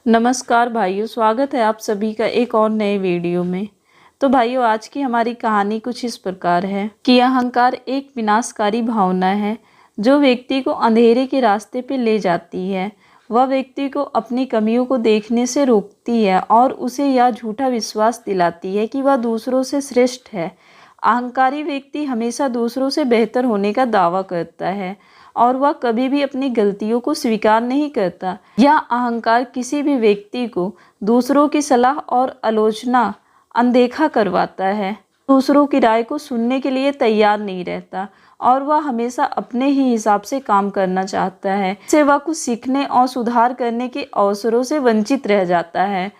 नमस्कार भाइयों, स्वागत है आप सभी का एक और नए वीडियो में। तो भाइयों, आज की हमारी कहानी कुछ इस प्रकार है कि अहंकार एक विनाशकारी भावना है जो व्यक्ति को अंधेरे के रास्ते पे ले जाती है। वह व्यक्ति को अपनी कमियों को देखने से रोकती है और उसे यह झूठा विश्वास दिलाती है कि वह दूसरों से श्रेष्ठ है। अहंकारी व्यक्ति हमेशा दूसरों से बेहतर होने का दावा करता है और वह कभी भी अपनी गलतियों को स्वीकार नहीं करता। यह अहंकार किसी भी व्यक्ति को दूसरों की सलाह और आलोचना अनदेखा करवाता है, दूसरों की राय को सुनने के लिए तैयार नहीं रहता और वह हमेशा अपने ही हिसाब से काम करना चाहता है। इससे वह कुछ सीखने और सुधार करने के अवसरों से वंचित रह जाता है।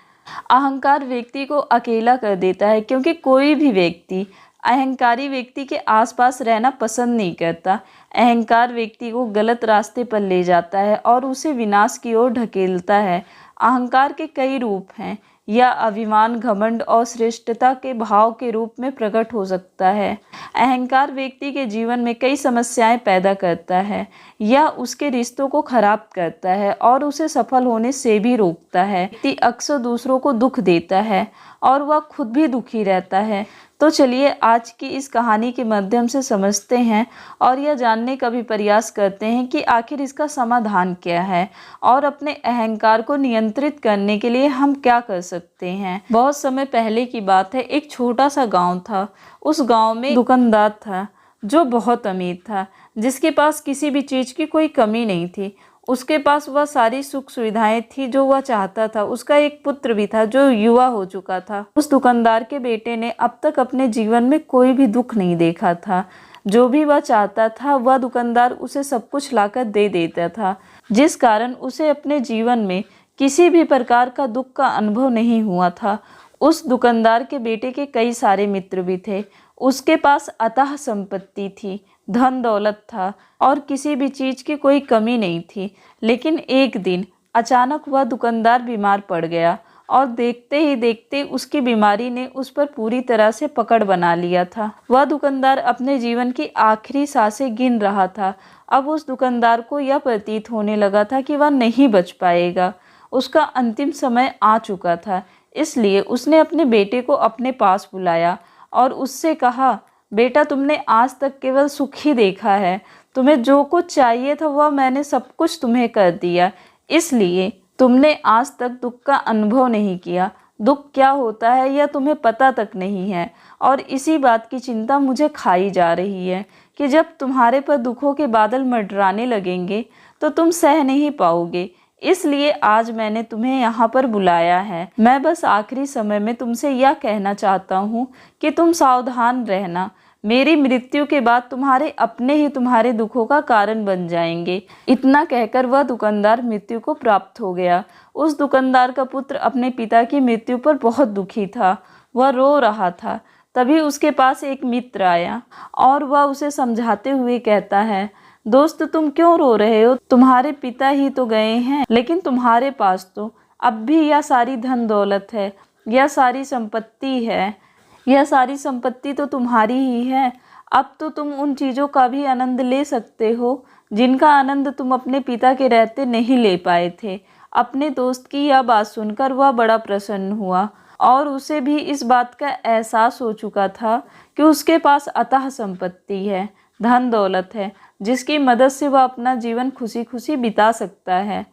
अहंकार व्यक्ति को अकेला कर देता है क्योंकि कोई भी व्यक्ति अहंकारी व्यक्ति के आसपास रहना पसंद नहीं करता। अहंकार व्यक्ति को गलत रास्ते पर ले जाता है और उसे विनाश की ओर ढकेलता है। अहंकार के कई रूप हैं। यह अभिमान, घमंड और श्रेष्ठता के भाव के रूप में प्रकट हो सकता है। अहंकार व्यक्ति के जीवन में कई समस्याएं पैदा करता है। यह उसके रिश्तों को खराब करता है और उसे सफल होने से भी रोकता है। व्यक्ति अक्सर दूसरों को दुख देता है और वह खुद भी दुखी रहता है। तो चलिए आज की इस कहानी के माध्यम से समझते हैं और यह जानने का भी प्रयास करते हैं कि आखिर इसका समाधान क्या है और अपने अहंकार को नियंत्रित करने के लिए हम क्या कर सकते हैं। बहुत समय पहले की बात है, एक छोटा सा गांव था। उस गांव में दुकानदार था जो बहुत अमीर था, जिसके पास किसी भी चीज़ की कोई कमी नहीं थी। उसके पास वह सारी सुख सुविधाएं थी जो वह चाहता था। उसका एक पुत्र भी था जो युवा हो चुका था। उस दुकानदार के बेटे ने अब तक अपने जीवन में कोई भी दुख नहीं देखा था। जो भी वह चाहता था वह दुकानदार उसे सब कुछ लाकर दे देता था, जिस कारण उसे अपने जीवन में किसी भी प्रकार का दुख का अनुभव नहीं हुआ था। उस दुकानदार के बेटे के कई सारे मित्र भी थे। उसके पास अथाह संपत्ति थी, धन दौलत था और किसी भी चीज़ की कोई कमी नहीं थी। लेकिन एक दिन अचानक वह दुकानदार बीमार पड़ गया और देखते ही देखते उसकी बीमारी ने उस पर पूरी तरह से पकड़ बना लिया था। वह दुकानदार अपने जीवन की आखिरी सांसें गिन रहा था। अब उस दुकानदार को यह प्रतीत होने लगा था कि वह नहीं बच पाएगा। उसका अंतिम समय आ चुका था। इसलिए उसने अपने बेटे को अपने पास बुलाया और उससे कहा, बेटा, तुमने आज तक केवल सुख ही देखा है। तुम्हें जो कुछ चाहिए था वह मैंने सब कुछ तुम्हें कर दिया, इसलिए तुमने आज तक दुख का अनुभव नहीं किया। दुख क्या होता है यह तुम्हें पता तक नहीं है और इसी बात की चिंता मुझे खाई जा रही है कि जब तुम्हारे पर दुखों के बादल मंडराने लगेंगे तो तुम सह नहीं पाओगे। इसलिए आज मैंने तुम्हें यहाँ पर बुलाया है। मैं बस आखिरी समय में तुमसे यह कहना चाहता हूँ कि तुम सावधान रहना। मेरी मृत्यु के बाद तुम्हारे अपने ही तुम्हारे दुखों का कारण बन जाएंगे। इतना कहकर वह दुकानदार मृत्यु को प्राप्त हो गया। उस दुकानदार का पुत्र अपने पिता की मृत्यु पर बहुत दुखी था। वह रो रहा था। तभी उसके पास एक मित्र आया और वह उसे समझाते हुए कहता है, दोस्त, तुम क्यों रो रहे हो? तुम्हारे पिता ही तो गए हैं, लेकिन तुम्हारे पास तो अब भी यह सारी धन दौलत है, यह सारी संपत्ति है। यह सारी संपत्ति तो तुम्हारी ही है। अब तो तुम उन चीज़ों का भी आनंद ले सकते हो जिनका आनंद तुम अपने पिता के रहते नहीं ले पाए थे। अपने दोस्त की यह बात सुनकर वह बड़ा प्रसन्न हुआ और उसे भी इस बात का एहसास हो चुका था कि उसके पास अथाह संपत्ति है, धन दौलत है, जिसकी मदद से वह अपना जीवन खुशी खुशी बिता सकता है।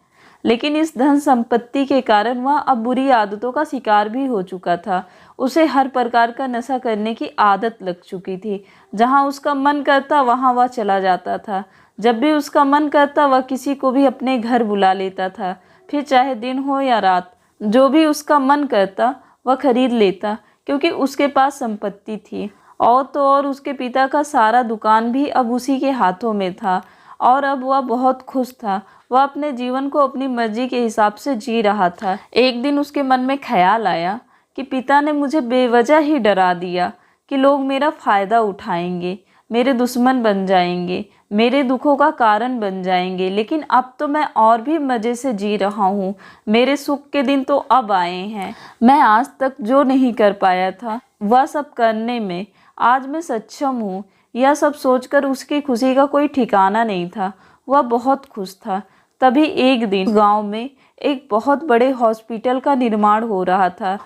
लेकिन इस धन संपत्ति के कारण वह अब बुरी आदतों का शिकार भी हो चुका था। उसे हर प्रकार का नशा करने की आदत लग चुकी थी। जहाँ उसका मन करता वहाँ वह चला जाता था। जब भी उसका मन करता वह किसी को भी अपने घर बुला लेता था, फिर चाहे दिन हो या रात। जो भी उसका मन करता वह खरीद लेता क्योंकि उसके पास संपत्ति थी। और तो और उसके पिता का सारा दुकान भी अब उसी के हाथों में था और अब वह बहुत खुश था। वह अपने जीवन को अपनी मर्जी के हिसाब से जी रहा था। एक दिन उसके मन में ख्याल आया कि पिता ने मुझे बेवजह ही डरा दिया कि लोग मेरा फ़ायदा उठाएंगे, मेरे दुश्मन बन जाएंगे, मेरे दुखों का कारण बन जाएंगे। लेकिन अब तो मैं और भी मज़े से जी रहा हूँ। मेरे सुख के दिन तो अब आए हैं। मैं आज तक जो नहीं कर पाया था वह सब करने में आज मैं सक्षम हूँ। यह सब सोचकर उसकी खुशी का कोई ठिकाना नहीं था। वह बहुत खुश था। तभी एक दिन गांव में एक बहुत बड़े हॉस्पिटल का निर्माण हो रहा था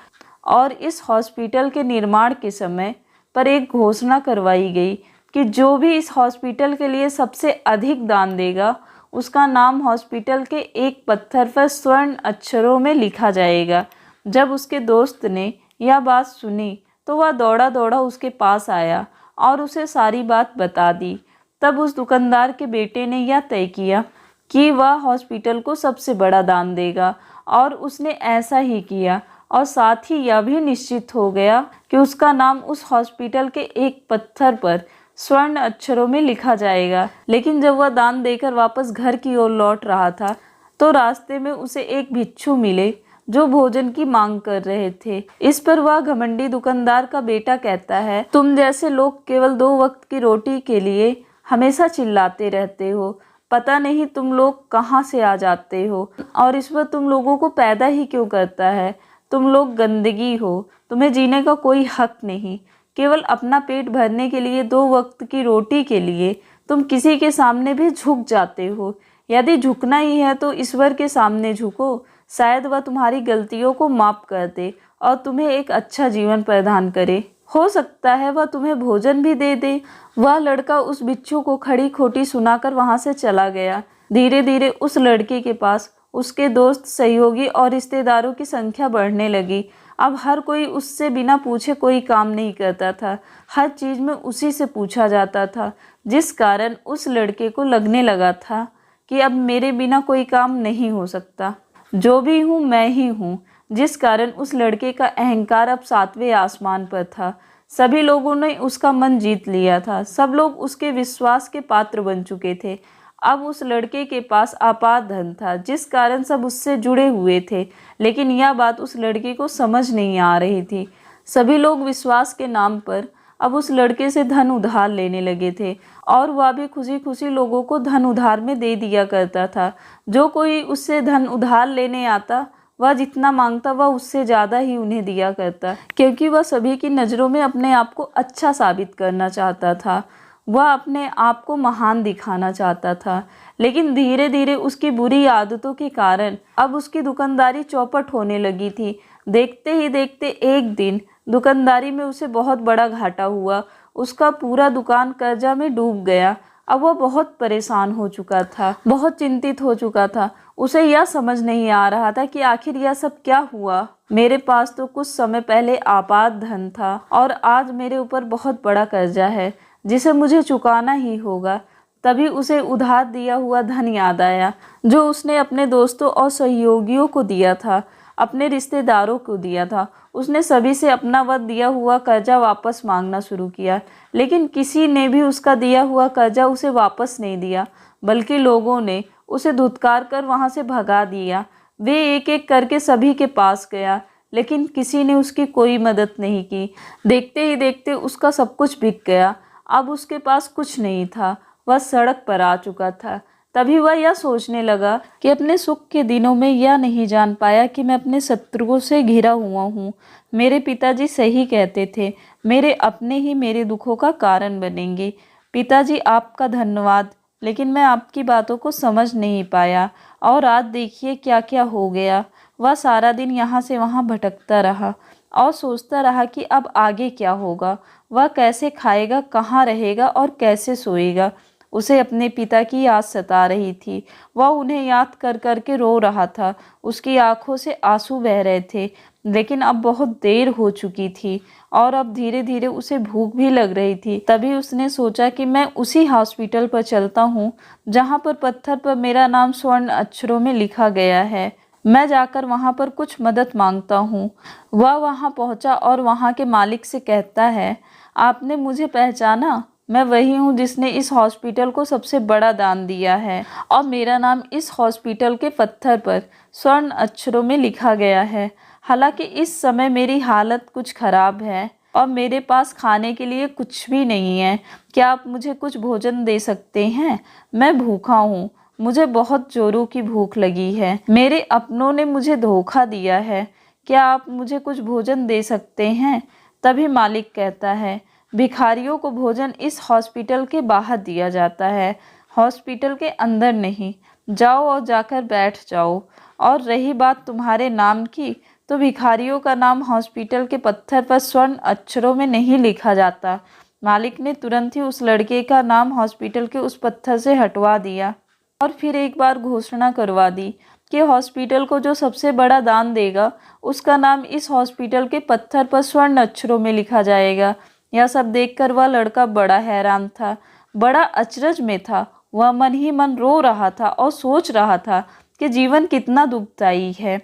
और इस हॉस्पिटल के निर्माण के समय पर एक घोषणा करवाई गई कि जो भी इस हॉस्पिटल के लिए सबसे अधिक दान देगा उसका नाम हॉस्पिटल के एक पत्थर पर स्वर्ण अक्षरों में लिखा जाएगा। जब उसके दोस्त ने यह बात सुनी तो वह दौड़ा दौड़ा उसके पास आया और उसे सारी बात बता दी। तब उस दुकानदार के बेटे ने यह तय किया कि वह हॉस्पिटल को सबसे बड़ा दान देगा और उसने ऐसा ही किया और साथ ही यह भी निश्चित हो गया कि उसका नाम उस हॉस्पिटल के एक पत्थर पर स्वर्ण अक्षरों में लिखा जाएगा। लेकिन जब वह दान देकर वापस घर की ओर लौट रहा था तो रास्ते में उसे एक भिक्षु मिले जो भोजन की मांग कर रहे थे। इस पर वह घमंडी दुकानदार का बेटा कहता है, तुम जैसे लोग केवल 2 वक्त की रोटी के लिए हमेशा चिल्लाते रहते हो, पता नहीं तुम लोग कहाँ से आ जाते हो और इस पर तुम लोगों को पैदा ही क्यों करता है। तुम लोग गंदगी हो, तुम्हें जीने का कोई हक नहीं। केवल अपना पेट भरने के लिए 2 वक्त की रोटी के लिए तुम किसी के सामने भी झुक जाते हो। यदि झुकना ही है तो ईश्वर के सामने झुको, शायद वह तुम्हारी गलतियों को माफ कर दे और तुम्हें एक अच्छा जीवन प्रदान करे। हो सकता है वह तुम्हें भोजन भी दे दे। वह लड़का उस बिच्छू को खड़ी खोटी सुनाकर वहां से चला गया। धीरे धीरे उस लड़के के पास उसके दोस्त, सहयोगी और रिश्तेदारों की संख्या बढ़ने लगी। अब हर कोई उससे बिना पूछे कोई काम नहीं करता था, हर चीज़ में उसी से पूछा जाता था, जिस कारण उस लड़के को लगने लगा था कि अब मेरे बिना कोई काम नहीं हो सकता, जो भी हूँ मैं ही हूँ। जिस कारण उस लड़के का अहंकार अब 7वें आसमान पर था। सभी लोगों ने उसका मन जीत लिया था, सब लोग उसके विश्वास के पात्र बन चुके थे। अब उस लड़के के पास अपार धन था जिस कारण सब उससे जुड़े हुए थे, लेकिन यह बात उस लड़के को समझ नहीं आ रही थी। सभी लोग विश्वास के नाम पर अब उस लड़के से धन उधार लेने लगे थे और वह भी खुशी खुशी लोगों को धन उधार में दे दिया करता था। जो कोई उससे धन उधार लेने आता वह जितना मांगता वह उससे ज़्यादा ही उन्हें दिया करता, क्योंकि वह सभी की नज़रों में अपने आप को अच्छा साबित करना चाहता था। वह अपने आप को महान दिखाना चाहता था। लेकिन धीरे धीरे उसकी बुरी आदतों के कारण अब उसकी दुकानदारी चौपट होने लगी थी। देखते ही देखते एक दिन दुकानदारी में उसे बहुत बड़ा घाटा हुआ। उसका पूरा दुकान कर्जा में डूब गया। अब वह बहुत परेशान हो चुका था, बहुत चिंतित हो चुका था। उसे यह समझ नहीं आ रहा था कि आखिर यह सब क्या हुआ। मेरे पास तो कुछ समय पहले आपात धन था और आज मेरे ऊपर बहुत बड़ा कर्जा है जिसे मुझे चुकाना ही होगा। तभी उसे उधार दिया हुआ धन याद आया जो उसने अपने दोस्तों और सहयोगियों को दिया था, अपने रिश्तेदारों को दिया था। उसने सभी से अपना वह दिया हुआ कर्जा वापस मांगना शुरू किया, लेकिन किसी ने भी उसका दिया हुआ कर्जा उसे वापस नहीं दिया, बल्कि लोगों ने उसे धुतकार कर वहाँ से भगा दिया। वे एक एक करके सभी के पास गया, लेकिन किसी ने उसकी कोई मदद नहीं की। देखते ही देखते उसका सब कुछ बिक गया। अब उसके पास कुछ नहीं था, वह सड़क पर आ चुका था। तभी वह यह सोचने लगा कि अपने सुख के दिनों में यह नहीं जान पाया कि मैं अपने शत्रुओं से घिरा हुआ हूँ। मेरे पिताजी सही कहते थे, मेरे अपने ही मेरे दुखों का कारण बनेंगे। पिताजी आपका धन्यवाद, लेकिन मैं आपकी बातों को समझ नहीं पाया और आज देखिए क्या क्या हो गया। वह सारा दिन यहाँ से वहाँ भटकता रहा और सोचता रहा कि अब आगे क्या होगा। वह कैसे खाएगा, कहाँ रहेगा और कैसे सोएगा। उसे अपने पिता की याद सता रही थी। वह उन्हें याद कर कर के रो रहा था। उसकी आंखों से आंसू बह रहे थे, लेकिन अब बहुत देर हो चुकी थी और अब धीरे धीरे उसे भूख भी लग रही थी। तभी उसने सोचा कि मैं उसी हॉस्पिटल पर चलता हूँ जहाँ पर पत्थर पर मेरा नाम स्वर्ण अक्षरों में लिखा गया है। मैं जाकर वहाँ पर कुछ मदद मांगता हूँ। वह वहाँ पहुँचा और वहाँ के मालिक से कहता है, आपने मुझे पहचाना? मैं वही हूँ जिसने इस हॉस्पिटल को सबसे बड़ा दान दिया है और मेरा नाम इस हॉस्पिटल के पत्थर पर स्वर्ण अक्षरों में लिखा गया है। हालांकि इस समय मेरी हालत कुछ ख़राब है और मेरे पास खाने के लिए कुछ भी नहीं है। क्या आप मुझे कुछ भोजन दे सकते हैं? मैं भूखा हूँ, मुझे बहुत जोरों की भूख लगी है। मेरे अपनों ने मुझे धोखा दिया है। क्या आप मुझे कुछ भोजन दे सकते हैं? तभी मालिक कहता है, भिखारियों को भोजन इस हॉस्पिटल के बाहर दिया जाता है, हॉस्पिटल के अंदर नहीं। जाओ और जाकर बैठ जाओ। और रही बात तुम्हारे नाम की, तो भिखारियों का नाम हॉस्पिटल के पत्थर पर स्वर्ण अक्षरों में नहीं लिखा जाता। मालिक ने तुरंत ही उस लड़के का नाम हॉस्पिटल के उस पत्थर से हटवा दिया और फिर एक बार घोषणा करवा दी कि हॉस्पिटल को जो सबसे बड़ा दान देगा उसका नाम इस हॉस्पिटल के पत्थर पर स्वर्ण अक्षरों में लिखा जाएगा। यह सब देखकर वह लड़का बड़ा हैरान था, बड़ा अचरज में था। वह मन ही मन रो रहा था और सोच रहा था कि जीवन कितना दुखदाई है,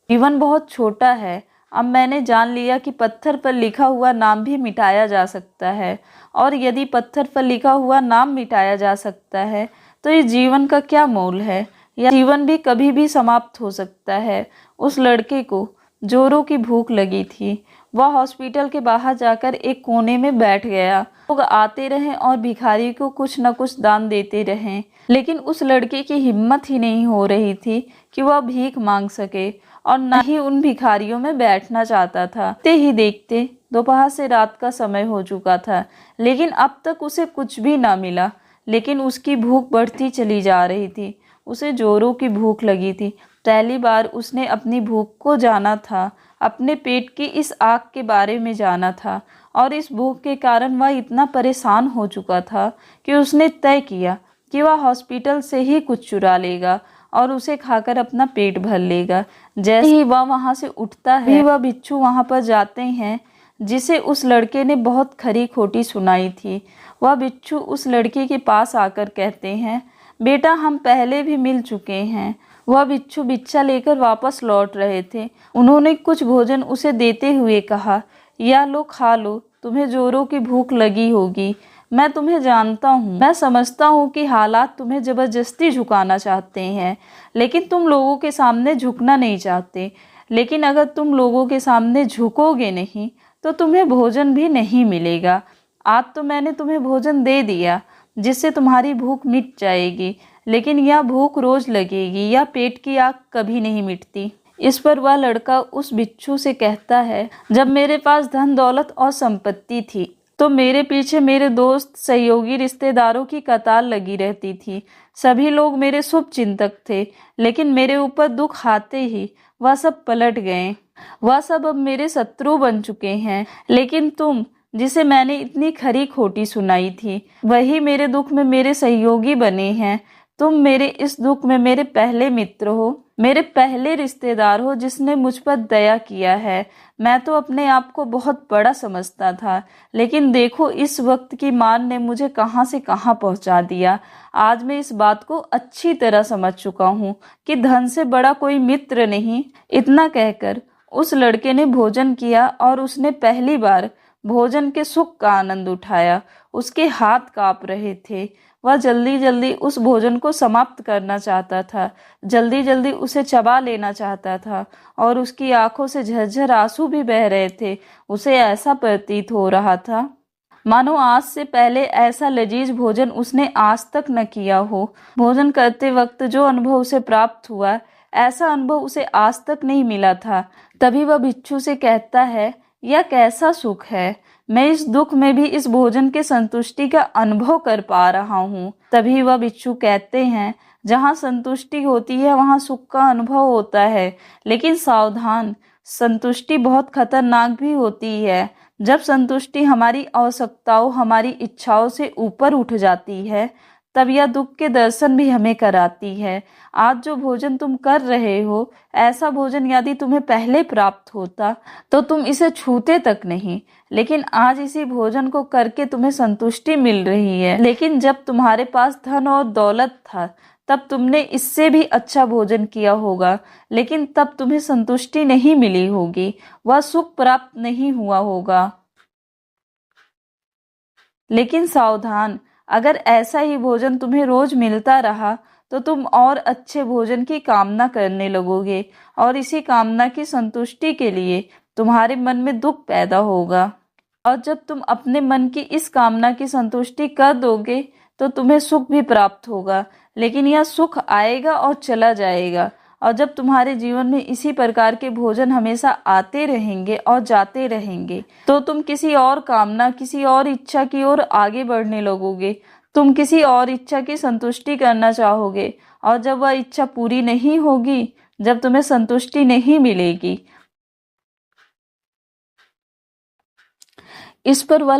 जीवन बहुत छोटा है। अब मैंने जान लिया कि पत्थर पर लिखा हुआ नाम भी मिटाया जा सकता है, और यदि पत्थर पर लिखा हुआ नाम मिटाया जा सकता है तो इस जीवन का क्या मोल है। यह जीवन भी कभी भी समाप्त हो सकता है। उस लड़के को जोरों की भूख लगी थी। वह हॉस्पिटल के बाहर जाकर एक कोने में बैठ गया। लोग आते रहे और भिखारी को कुछ न कुछ दान देते रहे, लेकिन उस लड़के की हिम्मत ही नहीं हो रही थी कि वह भीख मांग सके, और न ही उन भिखारियों में बैठना चाहता था। देखते ही देखते दोपहर से रात का समय हो चुका था, लेकिन अब तक उसे कुछ भी ना मिला। लेकिन उसकी भूख बढ़ती चली जा रही थी। उसे जोरों की भूख लगी थी। पहली बार उसने अपनी भूख को जाना था, अपने पेट की इस आग के बारे में जाना था, और इस भूख के कारण वह इतना परेशान हो चुका था कि उसने तय किया कि वह हॉस्पिटल से ही कुछ चुरा लेगा और उसे खाकर अपना पेट भर लेगा। जैसे ही वह वहाँ से उठता है, वह बिच्छू वहाँ पर जाते हैं जिसे उस लड़के ने बहुत खरी खोटी सुनाई थी। वह बिच्छू उस लड़के के पास आकर कहते हैं, बेटा हम पहले भी मिल चुके हैं। वह बिच्छू बिच्छा लेकर वापस लौट रहे थे। उन्होंने कुछ भोजन उसे देते हुए कहा, या लो खा लो, तुम्हें जोरों की भूख लगी होगी। मैं तुम्हें जानता हूँ, मैं समझता हूँ कि हालात तुम्हें ज़बरदस्ती झुकाना चाहते हैं, लेकिन तुम लोगों के सामने झुकना नहीं चाहते। लेकिन अगर तुम लोगों के सामने झुकोगे नहीं तो तुम्हें भोजन भी नहीं मिलेगा। आज तो मैंने तुम्हें भोजन दे दिया जिससे तुम्हारी भूख मिट जाएगी, लेकिन यह भूख रोज लगेगी, यह पेट की आग कभी नहीं मिटती। इस पर वह लड़का उस बिच्छू से कहता है, जब मेरे पास धन दौलत और संपत्ति थी तो मेरे पीछे मेरे दोस्त सहयोगी रिश्तेदारों की कतार लगी रहती थी। सभी लोग मेरे शुभ चिंतक थे, लेकिन मेरे ऊपर दुख आते ही वह सब पलट गए। वह सब अब मेरे शत्रु बन चुके हैं। लेकिन तुम, जिसे मैंने इतनी खरी खोटी सुनाई थी, वही मेरे दुख में मेरे सहयोगी बने हैं। तुम मेरे इस दुख में मेरे पहले मित्र हो, मेरे पहले रिश्तेदार हो जिसने मुझ पर दया किया है। मैं तो अपने आप को बहुत बड़ा समझता था, लेकिन देखो इस वक्त की मार ने मुझे कहां से कहां पहुंचा दिया। आज मैं इस बात को अच्छी तरह समझ चुका हूँ कि धन से बड़ा कोई मित्र नहीं। इतना कहकर उस लड़के ने भोजन किया और उसने पहली बार भोजन के सुख का आनंद उठाया। उसके हाथ कांप रहे थे। वह जल्दी जल्दी उस भोजन को समाप्त करना चाहता था, जल्दी जल्दी उसे चबा लेना चाहता था, और उसकी आंखों से झरझर आंसू भी बह रहे थे। उसे ऐसा प्रतीत हो रहा था मानो आज से पहले ऐसा लजीज भोजन उसने आज तक न किया हो। भोजन करते वक्त जो अनुभव उसे प्राप्त हुआ, ऐसा अनुभव उसे आज तक नहीं मिला था। तभी वह बिच्छू से कहता है, यह कैसा सुख है, मैं इस दुख में भी इस भोजन के संतुष्टि का अनुभव कर पा रहा हूँ। तभी वह बिच्छू कहते हैं, जहाँ संतुष्टि होती है वहाँ सुख का अनुभव होता है, लेकिन सावधान, संतुष्टि बहुत खतरनाक भी होती है। जब संतुष्टि हमारी आवश्यकताओं, हमारी इच्छाओं से ऊपर उठ जाती है, तब यह दुख के दर्शन भी हमें कराती है। आज जो भोजन तुम कर रहे हो, ऐसा भोजन यदि तुम्हें पहले प्राप्त होता तो तुम इसे छूते तक नहीं, लेकिन आज इसी भोजन को करके तुम्हें संतुष्टि मिल रही है। लेकिन जब तुम्हारे पास धन और दौलत था तब तुमने इससे भी अच्छा भोजन किया होगा, लेकिन तब तुम्हें संतुष्टि नहीं मिली होगी, वह सुख प्राप्त नहीं हुआ होगा। लेकिन सावधान, अगर ऐसा ही भोजन तुम्हें रोज मिलता रहा तो तुम और अच्छे भोजन की कामना करने लगोगे, और इसी कामना की संतुष्टि के लिए तुम्हारे मन में दुख पैदा होगा। और जब तुम अपने मन की इस कामना की संतुष्टि कर दोगे तो तुम्हें सुख भी प्राप्त होगा, लेकिन यह सुख आएगा और चला जाएगा। और जब तुम्हारे जीवन में इसी प्रकार के भोजन हमेशा आते रहेंगे और जाते रहेंगे तो तुम किसी और कामना, किसी और इच्छा की ओर आगे बढ़ने लगोगे। तुम किसी और इच्छा की संतुष्टि करना चाहोगे, और जब वह इच्छा पूरी नहीं होगी जब तुम्हें संतुष्टि नहीं मिलेगी। इस पर वह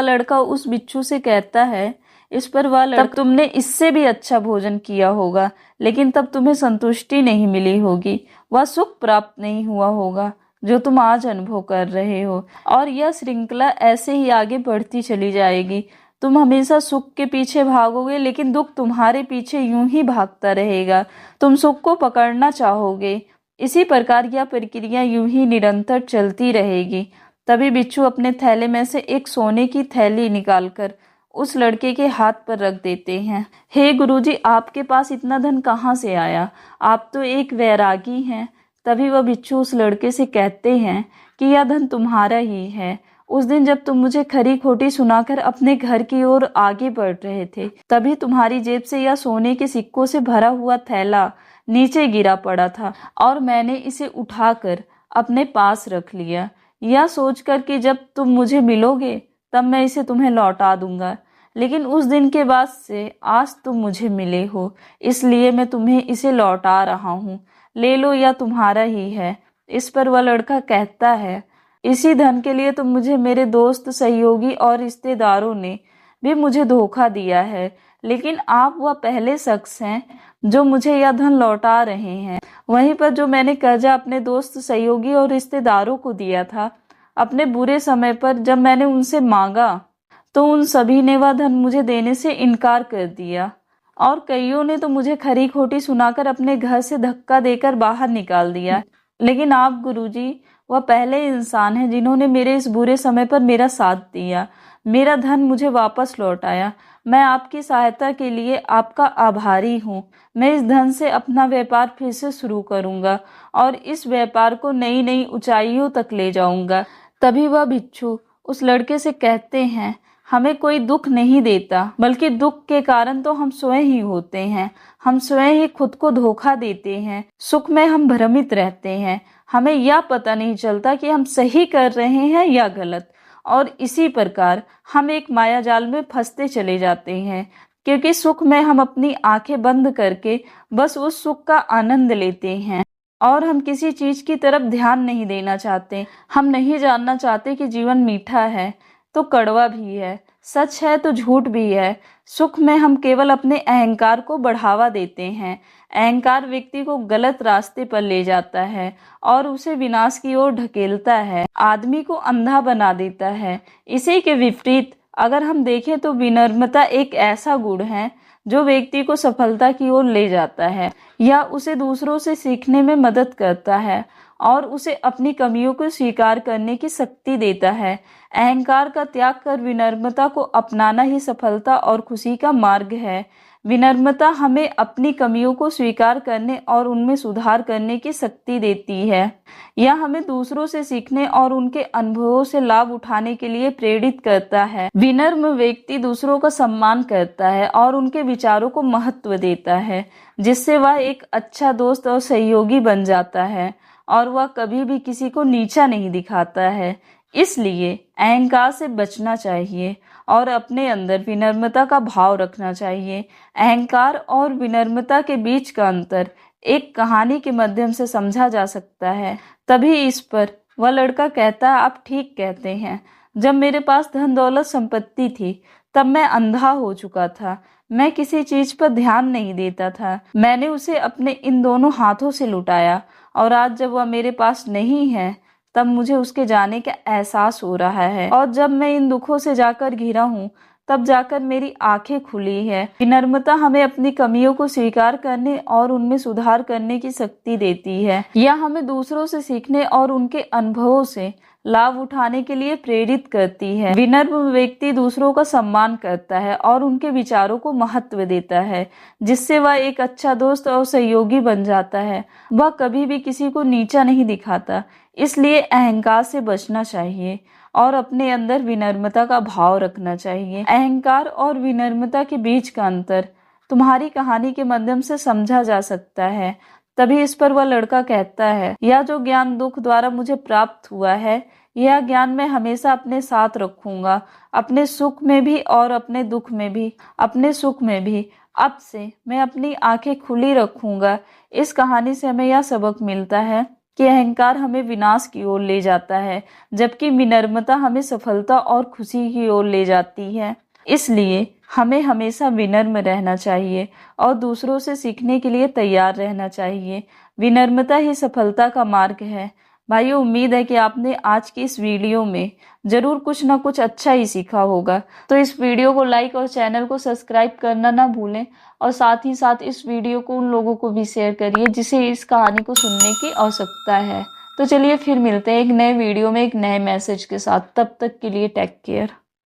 लड़का उस बिच्छू से कहता है, तब तुमने इससे भी अच्छा भोजन किया होगा, लेकिन तब तुम्हें संतुष्टि नहीं मिली होगी, वह सुख प्राप्त नहीं हुआ होगा जो तुम आज अनुभव कर रहे हो। और यह श्रृंखला ऐसे ही आगे बढ़ती चली जाएगी। तुम हमेशा सुख के पीछे भागोगे, लेकिन दुख तुम्हारे पीछे यूं ही भागता रहेगा। तुम सुख को पकड़ना चाहोगे। इसी प्रकार यह प्रक्रिया यूं ही निरंतर चलती रहेगी। तभी बिच्छू अपने थैले में से एक सोने की थैली निकालकर उस लड़के के हाथ पर रख देते हैं। हे गुरुजी, आपके पास इतना धन कहाँ से आया? आप तो एक वैरागी हैं। तभी वह बिच्छू उस लड़के से कहते हैं कि यह धन तुम्हारा ही है। उस दिन जब तुम मुझे खरी खोटी सुनाकर अपने घर की ओर आगे बढ़ रहे थे, तभी तुम्हारी जेब से यह सोने के सिक्कों से भरा हुआ थैला नीचे गिरा पड़ा था और मैंने इसे उठाकर अपने पास रख लिया, यह सोचकर कि जब तुम मुझे मिलोगे तब मैं इसे तुम्हें लौटा दूंगा। लेकिन उस दिन के बाद से आज तुम मुझे मिले हो, इसलिए मैं तुम्हें इसे लौटा रहा हूँ। ले लो, यह तुम्हारा ही है। इस पर वह लड़का कहता है, इसी धन के लिए तो मुझे मेरे दोस्त, सहयोगी और रिश्तेदारों ने भी मुझे धोखा दिया है, लेकिन आप वह पहले शख्स हैं जो मुझे यह धन लौटा रहे हैं। वहीं पर जो मैंने कर्जा अपने दोस्त, सहयोगी और रिश्तेदारों को दिया था, अपने बुरे समय पर जब मैंने उनसे मांगा तो उन सभी ने वह धन मुझे देने से इनकार कर दिया और कईयों ने तो मुझे खरी खोटी सुनाकर अपने घर से धक्का देकर बाहर निकाल दिया। लेकिन आप गुरुजी, वह पहले इंसान हैं जिन्होंने मेरे इस बुरे समय पर मेरा साथ दिया, मेरा धन मुझे वापस लौटाया। मैं आपकी सहायता के लिए आपका आभारी हूँ। मैं इस धन से अपना व्यापार फिर से शुरू करूँगा और इस व्यापार को नई नई ऊंचाइयों तक ले जाऊँगा। तभी वह बिच्छू उस लड़के से कहते हैं, हमें कोई दुख नहीं देता, बल्कि दुख के कारण तो हम स्वयं ही होते हैं। हम स्वयं ही खुद को धोखा देते हैं। सुख में हम भ्रमित रहते हैं। हमें यह पता नहीं चलता कि हम सही कर रहे हैं या गलत, और इसी प्रकार हम एक मायाजाल में फंसते चले जाते हैं, क्योंकि सुख में हम अपनी आंखें बंद करके बस उस सुख का आनंद लेते हैं और हम किसी चीज की तरफ ध्यान नहीं देना चाहते। हम नहीं जानना चाहते कि जीवन मीठा है तो कड़वा भी है, सच है तो झूठ भी है। सुख में हम केवल अपने अहंकार को बढ़ावा देते हैं। अहंकार व्यक्ति को गलत रास्ते पर ले जाता है और उसे विनाश की ओर ढकेलता है, आदमी को अंधा बना देता है। इसी के विपरीत अगर हम देखें तो विनम्रता एक ऐसा गुण है जो व्यक्ति को सफलता की ओर ले जाता है। यह उसे दूसरों से सीखने में मदद करता है और उसे अपनी कमियों को स्वीकार करने की शक्ति देता है। अहंकार का त्याग कर विनम्रता को अपनाना ही सफलता और खुशी का मार्ग है। विनम्रता हमें अपनी कमियों को स्वीकार करने और उनमें सुधार करने की शक्ति देती है। यह हमें दूसरों से सीखने और उनके अनुभवों से लाभ उठाने के लिए प्रेरित करता है। विनम्र व्यक्ति दूसरों का सम्मान करता है और उनके विचारों को महत्व देता है, जिससे वह एक अच्छा दोस्त और सहयोगी बन जाता है और वह कभी भी किसी को नीचा नहीं दिखाता है। इसलिए अहंकार से बचना चाहिए और अपने अंदर विनम्रता का भाव रखना चाहिए। अहंकार और विनम्रता के बीच का अंतर एक कहानी के माध्यम से समझा जा सकता है। तभी इस पर वह लड़का कहता है, आप ठीक कहते हैं। जब मेरे पास धन दौलत संपत्ति थी तब मैं अंधा हो चुका था। मैं किसी चीज पर ध्यान नहीं देता था। मैंने उसे अपने इन दोनों हाथों से लुटाया और आज जब वह मेरे पास नहीं है तब मुझे उसके जाने का एहसास हो रहा है। और जब मैं इन दुखों से जाकर घिरा हूँ तब जाकर मेरी आंखें खुली है। विनम्रता हमें अपनी कमियों को स्वीकार करने और उनमें सुधार करने की शक्ति देती है। यह हमें दूसरों से सीखने और उनके अनुभवों से लाभ उठाने के लिए प्रेरित करती है। विनम्र व्यक्ति दूसरों का सम्मान करता है और उनके विचारों को महत्व देता है, जिससे वह एक अच्छा दोस्त और सहयोगी बन जाता है। वह कभी भी किसी को नीचा नहीं दिखाता। इसलिए अहंकार से बचना चाहिए और अपने अंदर विनम्रता का भाव रखना चाहिए। अहंकार और विनम्रता के बीच का अंतर तुम्हारी कहानी के माध्यम से समझा जा सकता है। तभी इस पर वह लड़का कहता है, यह जो ज्ञान दुख द्वारा मुझे प्राप्त हुआ है, यह ज्ञान मैं हमेशा अपने साथ रखूंगा, अपने सुख में भी और अपने दुख में भी। अपने सुख में भी अब से मैं अपनी आंखें खुली रखूंगा। इस कहानी से हमें यह सबक मिलता है कि अहंकार हमें विनाश की ओर ले जाता है, जबकि विनम्रता हमें सफलता और खुशी की ओर ले जाती है। इसलिए हमें हमेशा विनम्र रहना चाहिए और दूसरों से सीखने के लिए तैयार रहना चाहिए। विनम्रता ही सफलता का मार्ग है। भाइयों, उम्मीद है कि आपने आज की इस वीडियो में जरूर कुछ ना कुछ अच्छा ही सीखा होगा। तो इस वीडियो को लाइक और चैनल को सब्सक्राइब करना ना भूलें, और साथ ही साथ इस वीडियो को उन लोगों को भी शेयर करिए जिसे इस कहानी को सुनने की आवश्यकता है। तो चलिए फिर मिलते हैं एक नए वीडियो में एक नए मैसेज के साथ। तब तक के लिए टेक केयर।